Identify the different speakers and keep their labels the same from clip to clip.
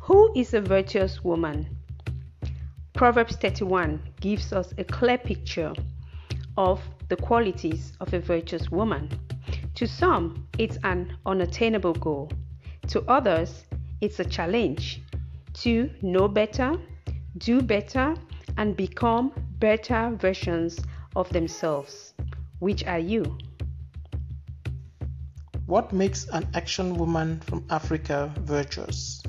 Speaker 1: Who is a virtuous woman? Proverbs 31 gives us a clear picture of the qualities of a virtuous woman. To some, it's an unattainable goal. To others, it's a challenge to know better, do better, and become better versions of themselves. Which are you?
Speaker 2: What makes an action woman from Africa virtuous?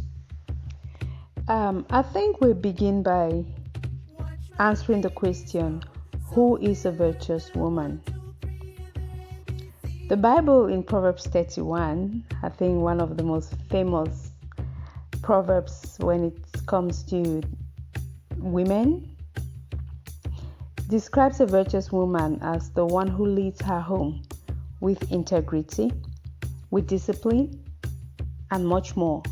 Speaker 1: I think we begin by answering the question, who is a virtuous woman? The Bible in Proverbs 31, I think one of the most famous proverbs when it comes to women, describes a virtuous woman as the one who leads her home with integrity, with discipline, and much more.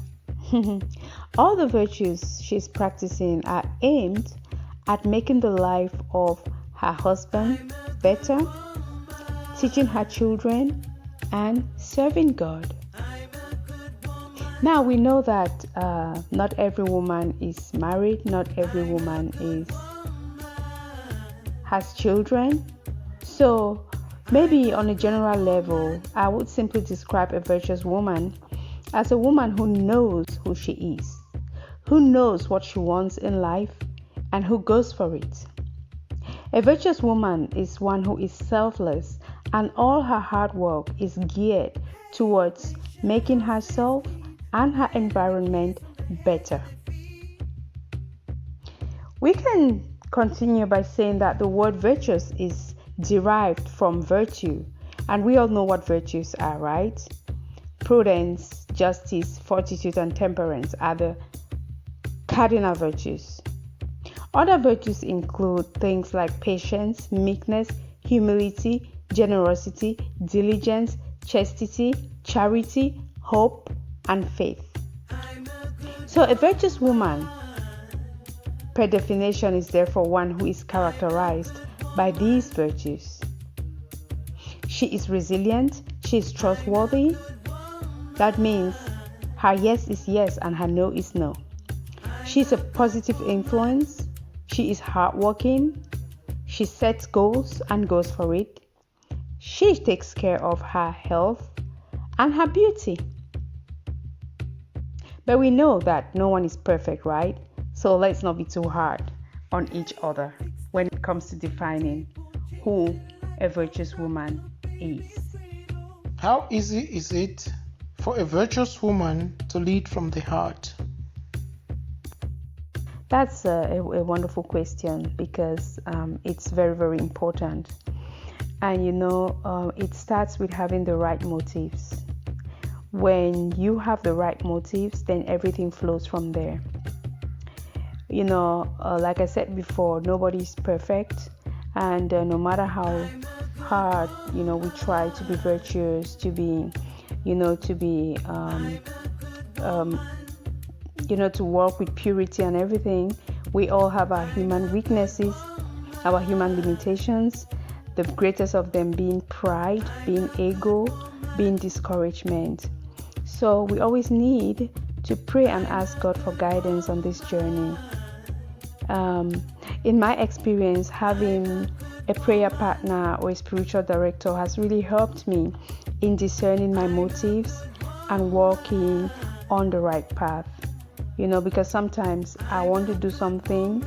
Speaker 1: All the virtues she's practicing are aimed at making the life of her husband better, teaching her children, and serving God. Now we know that not every woman is married, not every woman has children. So maybe on a general level, I would simply describe a virtuous woman as a woman who knows who she is, who knows what she wants in life, and who goes for it. A virtuous woman is one who is selfless, and all her hard work is geared towards making herself and her environment better. We can continue by saying that the word virtuous is derived from virtue, and we all know what virtues are, right? Prudence, justice, fortitude, and temperance are the cardinal virtues. Other virtues include things like patience, meekness, humility, generosity, diligence, chastity, charity, hope, and faith. So a virtuous woman, per definition, is therefore one who is characterized by these virtues. She is resilient, she is trustworthy. That means her yes is yes and her no is no. She is a positive influence. She is hardworking. She sets goals and goes for it. She takes care of her health and her beauty. But we know that no one is perfect, right? So let's not be too hard on each other when it comes to defining who a virtuous woman is.
Speaker 2: How easy is it for a virtuous woman to lead from the heart?
Speaker 1: That's a wonderful question because it's very, very important. And it starts with having the right motives. When you have the right motives, then everything flows from there. Like I said before, nobody's perfect, and no matter how hard we try to be virtuous, to work with purity and everything, we all have our human weaknesses, our human limitations, the greatest of them being pride, being ego, being discouragement. So we always need to pray and ask God for guidance on this journey. In my experience, having a prayer partner or a spiritual director has really helped me in discerning my motives and walking on the right path. Because sometimes I want to do something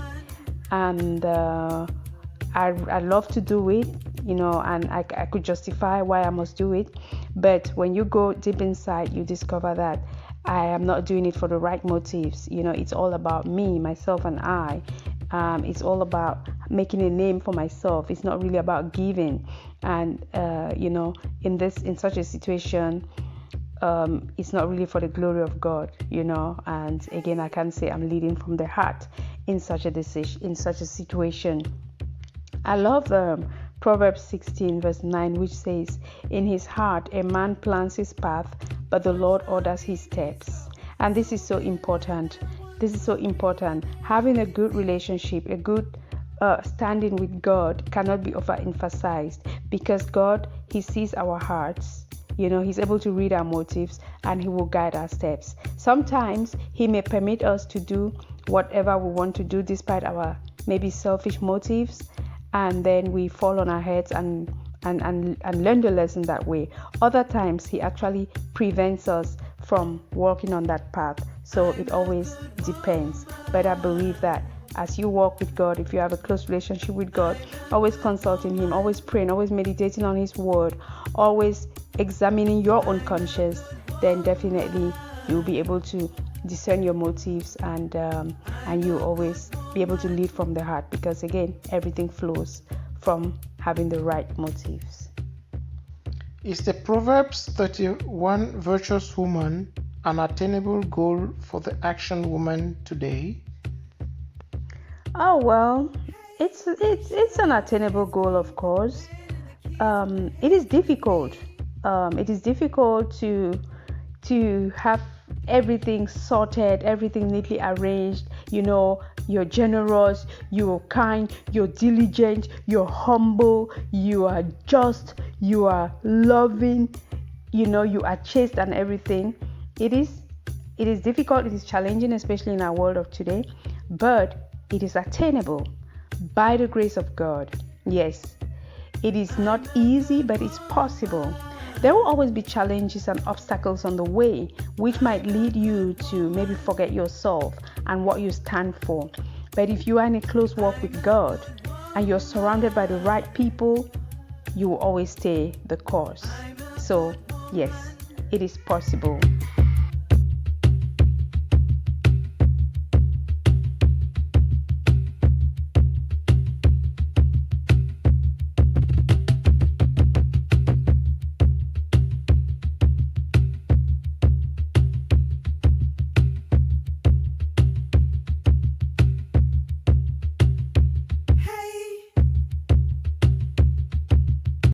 Speaker 1: and I love to do it, and I could justify why I must do it. But when you go deep inside, you discover that I am not doing it for the right motives. It's all about me, myself, and I. It's all about making a name for myself. It's not really about giving. And in such a situation, it's not really for the glory of God, And again, I can't say I'm leading from the heart in such a decision, in such a situation. I love Proverbs 16 verse 9, which says, "In his heart a man plans his path, but the Lord orders his steps." And this is so important. Having a good relationship, a good standing with God cannot be overemphasized, because God, he sees our hearts. He's able to read our motives, and he will guide our steps. Sometimes he may permit us to do whatever we want to do despite our maybe selfish motives, and then we fall on our heads and learn the lesson that way. Other times he actually prevents us from walking on that path. So it always depends. But I believe that as you walk with God, if you have a close relationship with God, always consulting him, always praying, always meditating on his word, always examining your own conscience, then definitely you'll be able to discern your motives, and you'll always be able to lead from the heart, because again, everything flows from having the right motives.
Speaker 2: Is the Proverbs 31 virtuous woman an attainable goal for the action woman today?
Speaker 1: Oh well, it's an attainable goal, of course. It is difficult. It is difficult to have everything sorted, everything neatly arranged. You're generous, you're kind, you're diligent, you're humble, you are just, you are loving, you are chaste and everything. It is difficult, it is challenging, especially in our world of today, but it is attainable by the grace of God. Yes, it is not easy, but it's possible. There will always be challenges and obstacles on the way, which might lead you to maybe forget yourself and what you stand for. But if you are in a close walk with God and you're surrounded by the right people, you will always stay the course. So, yes, it is possible.